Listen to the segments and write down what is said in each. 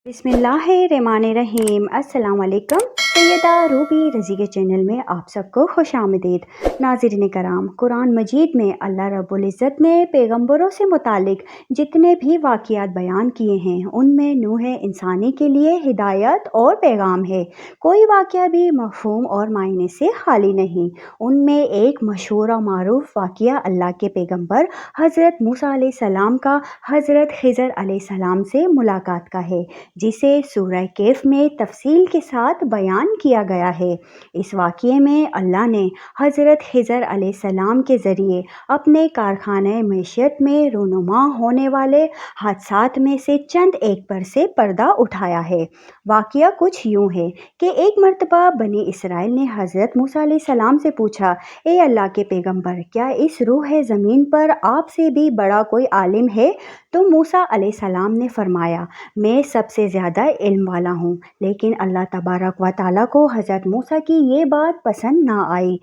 बिस्मिल्लाहिर्रहमानिर्रहीम। अस्सलाम वालेकुम। सैयदा रूबी रज़ी के चैनल में आप सबको खुश आमदीद। नाज़रीन कराम, कुरान मजीद में अल्लाह रब्बुल इज़्ज़त ने पैगम्बरों से मुतालिक जितने भी वाक़ियात बयान किए हैं उनमें नूह इंसानी के लिए हिदायत और पैगाम है। कोई वाक़या भी मफ़हूम और मायने से खाली नहीं। उनमें एक मशहूर और मारूफ वाक़या अल्लाह के पैगम्बर हज़रत मूसा अलैहिस्सलाम का हज़रत खिज़र अलैहिस्सलाम से मुलाकात का है, जिसे सूरह कैफ में तफसील के साथ बयान किया गया है। इस वाक़ये में अल्लाह ने हज़रत खिज़र अलैहिस्सलाम के ज़रिए अपने कारखाने मैशियत में रूनुमा होने वाले हादसात में से चंद एक पर से पर्दा उठाया है। वाक़या कुछ यूँ है कि एक मर्तबा बनी इसराइल ने हज़रत मूसा अलैहिस्सलाम से पूछा, ए अल्लाह के पैगम्बर, क्या इस रूह ज़मीन पर आपसे भी बड़ा कोई आलिम है? तो मूसा अलैहिस्सलाम ने फरमाया, मैं सबसे ज़्यादा इल्म वाला हूँ। लेकिन अल्लाह तबारक व तआला को हज़रत मूसा की ये बात पसंद ना आई।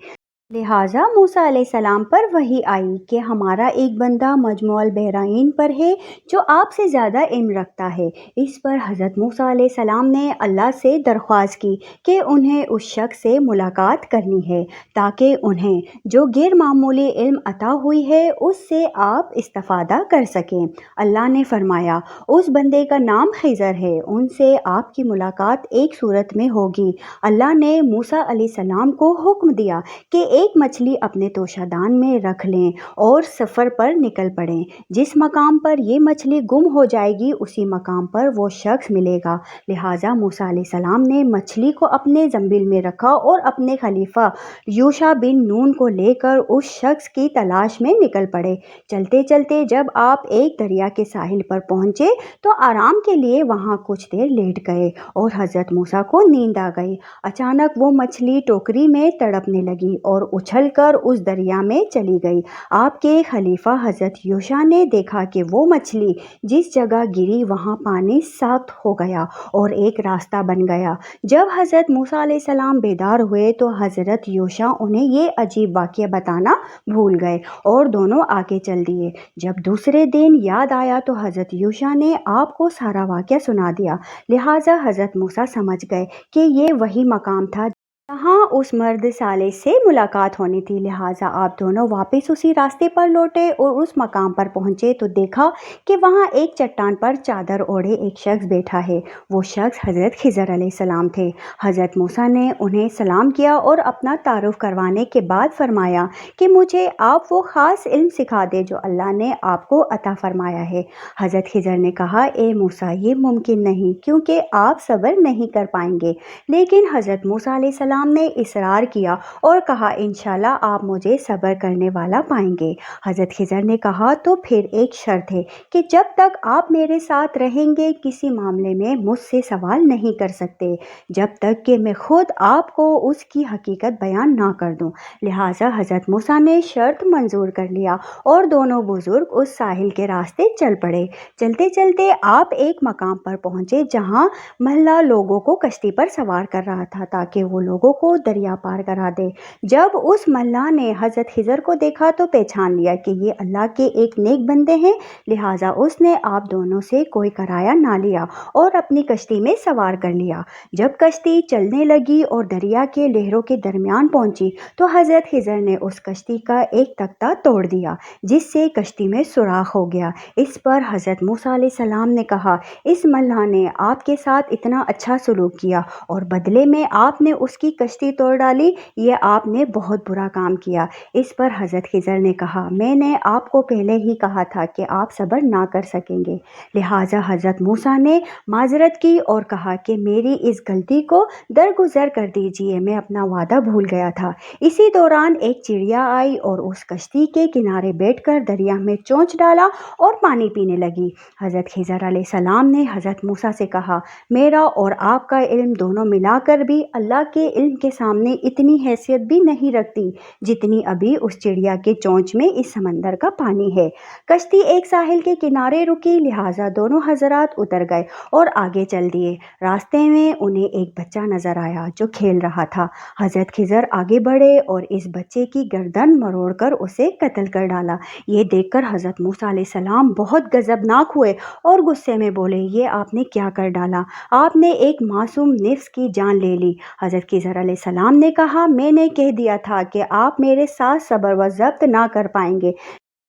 लिहाजा मूसा अलैहिस्सलाम पर वही आई कि हमारा एक बंदा मजमुअल बहराइन पर है जो आपसे ज़्यादा इल्म रखता है। इस पर हज़रत मूसा अलैहिस्सलाम ने अल्लाह से दरख्वास्त की कि उन्हें उस शख्स से मुलाकात करनी है ताकि उन्हें जो गैर मामूली इल्म अता हुई है उससे आप इस्तिफ़ादा कर सकें। अल्लाह ने फरमाया, उस बंदे का नाम खिज़र है, उनसे आपकी मुलाकात एक सूरत में होगी। अल्लाह ने मूसा अलैहिस्सलाम को हुक्म दिया कि एक मछली अपने तोशादान में रख लें और सफ़र पर निकल पड़ें। जिस मकाम पर ये मछली गुम हो जाएगी उसी मकाम पर वो शख्स मिलेगा। लिहाजा मूसा अलैहिस्सलाम ने मछली को अपने ज़ंबिल में रखा और अपने खलीफा यूशा बिन नून को लेकर उस शख्स की तलाश में निकल पड़े। चलते चलते जब आप एक दरिया के साहिल पर पहुँचे तो आराम के लिए वहाँ कुछ देर लेट गए और हज़रत मूसा को नींद आ गई। अचानक वो मछली टोकरी में तड़पने लगी और उछलकर उस दरिया में चली गई। आपके खलीफा हज़रत यूशा ने देखा कि वो मछली जिस जगह गिरी वहाँ पानी साफ हो गया और एक रास्ता बन गया। जब हज़रत मूसा अलैहिस्सलाम बेदार हुए तो हज़रत यूशा उन्हें ये अजीब वाक़या बताना भूल गए और दोनों आगे चल दिए। जब दूसरे दिन याद आया तो हज़रत यूशा ने आपको सारा वाक़या सुना दिया। लिहाजा हज़रत मूसा समझ गए कि ये वही मकाम था जहाँ उस मर्द साले से मुलाकात होनी थी। लिहाजा आप दोनों वापस उसी रास्ते पर लौटे और उस मकाम पर पहुँचे तो देखा कि वहाँ एक चट्टान पर चादर ओढ़े एक शख्स बैठा है। वो शख्स हज़रत खिज़र अलैहिस्सलाम थे। हज़रत मूसा ने उन्हें सलाम किया और अपना तारुफ करवाने के बाद फरमाया कि मुझे आप वो ख़ास इल्म सिखा दे जो अल्लाह ने आपको अता फरमाया है। हज़रत खिज़र ने कहा, ए मूसा, ये मुमकिन नहीं क्योंकि आप सब्र नहीं कर पाएंगे। लेकिन हज़रत मूसा अलैहिस्सलाम ने इसरार किया और कहा, इंशाल्लाह आप मुझे सब्र करने वाला पाएंगे। हज़रत खिज़र ने कहा, तो फिर एक शर्त है कि जब तक आप मेरे साथ रहेंगे किसी मामले में मुझसे सवाल नहीं कर सकते जब तक कि मैं खुद आपको उसकी हकीकत बयान ना कर दूं। लिहाजा हज़रत मूसा ने शर्त मंजूर कर लिया और दोनों बुजुर्ग उस साहिल के रास्ते चल पड़े। चलते चलते आप एक मकाम पर पहुँचे जहाँ महला लोगों को कश्ती पर सवार कर रहा था ताकि वो लोगों को दरिया पार करा दे। जब उस मल्लाह ने हज़रत खिज़र को देखा तो पहचान लिया कि ये अल्लाह के एक नेक बंदे हैं। लिहाजा उसने आप दोनों से कोई किराया ना लिया और अपनी कश्ती में सवार कर लिया। जब कश्ती चलने लगी और दरिया के लहरों के दरमियान पहुंची तो हज़रत खिज़र ने उस कश्ती का एक तख्ता तोड़ दिया जिससे कश्ती में सुराख हो गया। इस पर हज़रत मूसा अलैहिस्सलाम ने कहा, इस मल्लाह ने आपके साथ इतना अच्छा सलूक किया और बदले में आपने उसकी कश्ती तोड़ डाली, ये आपने बहुत बुरा काम किया। इस पर हज़रत खिज़र ने कहा, मैंने आपको पहले ही कहा था कि आप सब्र ना कर सकेंगे। लिहाजा हज़रत मूसा ने माजरत की और कहा कि मेरी इस गलती को दरगुजर कर दीजिए, मैं अपना वादा भूल गया था। इसी दौरान एक चिड़िया आई और उस कश्ती के किनारे बैठकर दरिया में चोंच डाला और पानी पीने लगी। हज़रत खिज़र अलैहिस्सलाम ने हज़रत मूसा से कहा, मेरा और आपका इल्म दोनों मिलाकर भी अल्लाह के इल्म के سامنے اتنی حیثیت بھی نہیں رکھتی جتنی ابھی اس چڑیا کے چونچ میں اس سمندر کا پانی ہے۔ کشتی ایک ساحل کے کنارے رکی، لہٰذا دونوں حضرات اتر گئے اور آگے چل دیے۔ راستے میں انہیں ایک بچہ نظر آیا جو کھیل رہا تھا۔ حضرت خضر آگے بڑھے اور اس بچے کی گردن مروڑ کر اسے قتل کر ڈالا۔ یہ دیکھ کر حضرت موسیٰ علیہ السلام بہت غضبناک ہوئے اور غصے میں بولے، یہ آپ نے کیا کر ڈالا؟ آپ نے ایک معصوم نفس کی جان لے لی۔ حضرت خضر علیہ السلام نے کہا، میں نے کہہ دیا تھا کہ آپ میرے ساتھ صبر و ضبط نہ کر پائیں گے۔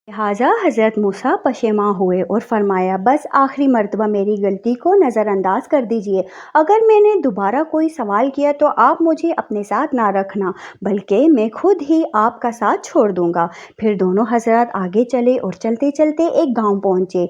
لہٰذا حضرت موسیٰ پشیماں ہوئے اور فرمایا، بس آخری مرتبہ میری غلطی کو نظر انداز کر دیجیے۔ اگر میں نے دوبارہ کوئی سوال کیا تو آپ مجھے اپنے ساتھ نہ رکھنا، بلکہ میں خود ہی آپ کا ساتھ چھوڑ دوں گا۔ پھر دونوں حضرات آگے چلے اور چلتے چلتے ایک گاؤں پہنچے۔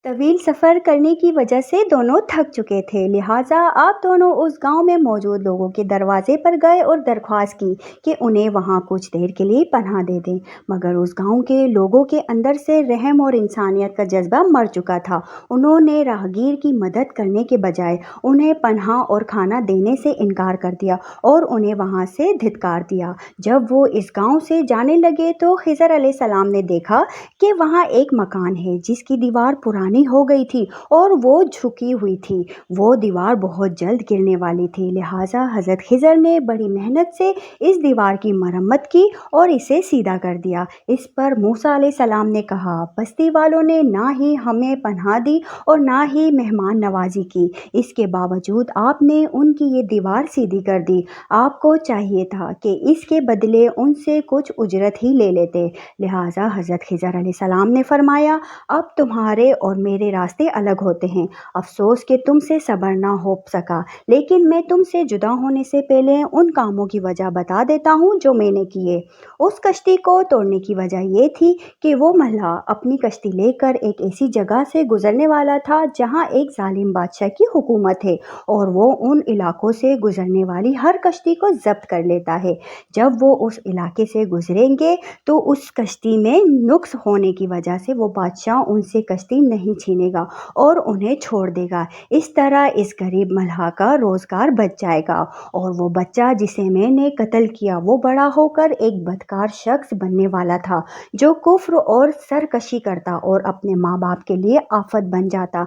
طویل سفر کرنے کی وجہ سے دونوں تھک چکے تھے، لہٰذا آپ دونوں اس گاؤں میں موجود لوگوں کے دروازے پر گئے اور درخواست کی کہ انہیں وہاں کچھ دیر کے لیے پناہ دے دیں، مگر اس گاؤں کے لوگوں کے اندر سے رحم اور انسانیت کا جذبہ مر چکا تھا۔ انہوں نے راہگیر کی مدد کرنے کے بجائے انہیں پناہ اور کھانا دینے سے انکار کر دیا اور انہیں وہاں سے دھتکار دیا۔ جب وہ اس گاؤں سے جانے لگے تو خضر علیہ السلام نے دیکھا کہ وہاں ایک مکان ہے جس کی دیوار پرانی ہو گئی تھی اور وہ جھکی ہوئی تھی۔ وہ دیوار بہت جلد گرنے والی تھی، لہٰذا حضرت خضر نے بڑی محنت سے اس دیوار کی مرمت کی اور اسے سیدھا کر دیا۔ اس پر موسیٰ علیہ السلام نے کہا، بستی والوں نے نہ ہی ہمیں پناہ دی اور نہ ہی مہمان نوازی کی، اس کے باوجود آپ نے ان کی یہ دیوار سیدھی کر دی۔ آپ کو چاہیے تھا کہ اس کے بدلے ان سے کچھ اجرت ہی لے لیتے۔ لہٰذا حضرت خضر علیہ السلام نے فرمایا، اب تمہارے اور میرے راستے الگ ہوتے ہیں۔ افسوس کہ تم سے صبر نہ ہو سکا، لیکن میں تم سے جدا ہونے سے پہلے ان کاموں کی وجہ بتا دیتا ہوں جو میں نے کیے۔ اس کشتی کو توڑنے کی وجہ یہ تھی کہ وہ ملح اپنی کشتی لے کر ایک ایسی جگہ سے گزرنے والا تھا جہاں ایک ظالم بادشاہ کی حکومت ہے اور وہ ان علاقوں سے گزرنے والی ہر کشتی کو ضبط کر لیتا ہے۔ جب وہ اس علاقے سے گزریں گے تو اس کشتی میں نقص ہونے کی وجہ سے وہ بادشاہ ان سے کشتی نہیں چھینے گا اور انہیں چھوڑ دے گا۔ اس طرح اس غریب ملح کا روزگار بچ جائے گا اور وہ بچہ جسے میں نے قتل کیا وہ بڑا ہو کر ایک بدکار شخص بننے والا تھا جو کفر اور سرکشی کرتا اور اپنے ماں باپ کے لیے آفت بن جاتا۔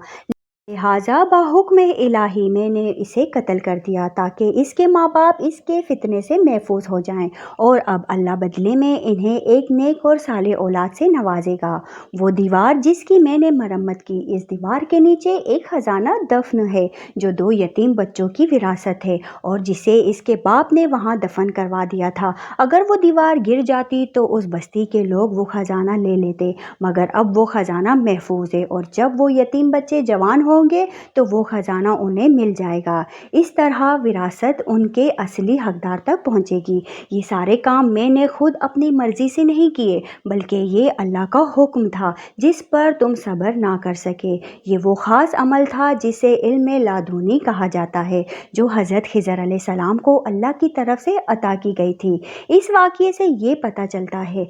لہٰذا بحکم الہی میں نے اسے قتل کر دیا تاکہ اس کے ماں باپ اس کے فتنے سے محفوظ ہو جائیں، اور اب اللہ بدلے میں انہیں ایک نیک اور صالح اولاد سے نوازے گا۔ وہ دیوار جس کی میں نے مرمت کی، اس دیوار کے نیچے ایک خزانہ دفن ہے جو 2 یتیم بچوں کی وراثت ہے اور جسے اس کے باپ نے وہاں دفن کروا دیا تھا۔ اگر وہ دیوار گر جاتی تو اس بستی کے لوگ وہ خزانہ لے لیتے، مگر اب وہ خزانہ محفوظ ہے اور جب وہ یتیم بچے جوان ہوں گے تو وہ خزانہ انہیں مل جائے گا۔ اس طرح وراثت ان کے اصلی حقدار تک پہنچے گی۔ یہ سارے کام میں نے خود اپنی مرضی سے نہیں کیے، بلکہ یہ اللہ کا حکم تھا جس پر تم صبر نہ کر سکے۔ یہ وہ خاص عمل تھا جسے علم لادنی کہا جاتا ہے جو حضرت خضر علیہ السلام کو اللہ کی طرف سے عطا کی گئی تھی۔ اس واقعے سے یہ پتہ چلتا ہے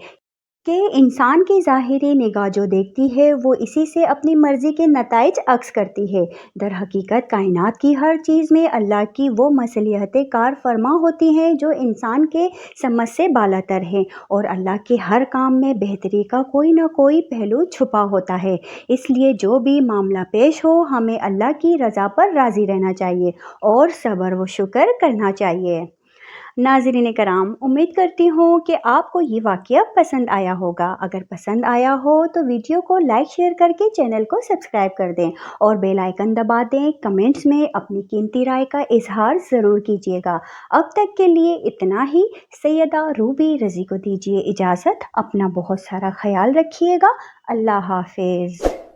کہ انسان کی ظاہری نگاہ جو دیکھتی ہے وہ اسی سے اپنی مرضی کے نتائج عکس کرتی ہے۔ در حقیقت کائنات کی ہر چیز میں اللہ کی وہ مصلحتیں کار فرما ہوتی ہیں جو انسان کے سمجھ سے بالاتر ہیں، اور اللہ کے ہر کام میں بہتری کا کوئی نہ کوئی پہلو چھپا ہوتا ہے۔ اس لیے جو بھی معاملہ پیش ہو ہمیں اللہ کی رضا پر راضی رہنا چاہیے اور صبر و شکر کرنا چاہیے۔ ناظرین کرام، امید کرتی ہوں کہ آپ کو یہ واقعہ پسند آیا ہوگا۔ اگر پسند آیا ہو تو ویڈیو کو لائک شیئر کر کے چینل کو سبسکرائب کر دیں اور بیل آئیکن دبا دیں۔ کمنٹس میں اپنی قیمتی رائے کا اظہار ضرور کیجیے گا۔ اب تک کے لیے اتنا ہی۔ سیدہ روبی رضی کو دیجیے اجازت۔ اپنا بہت سارا خیال رکھیے گا۔ اللہ حافظ۔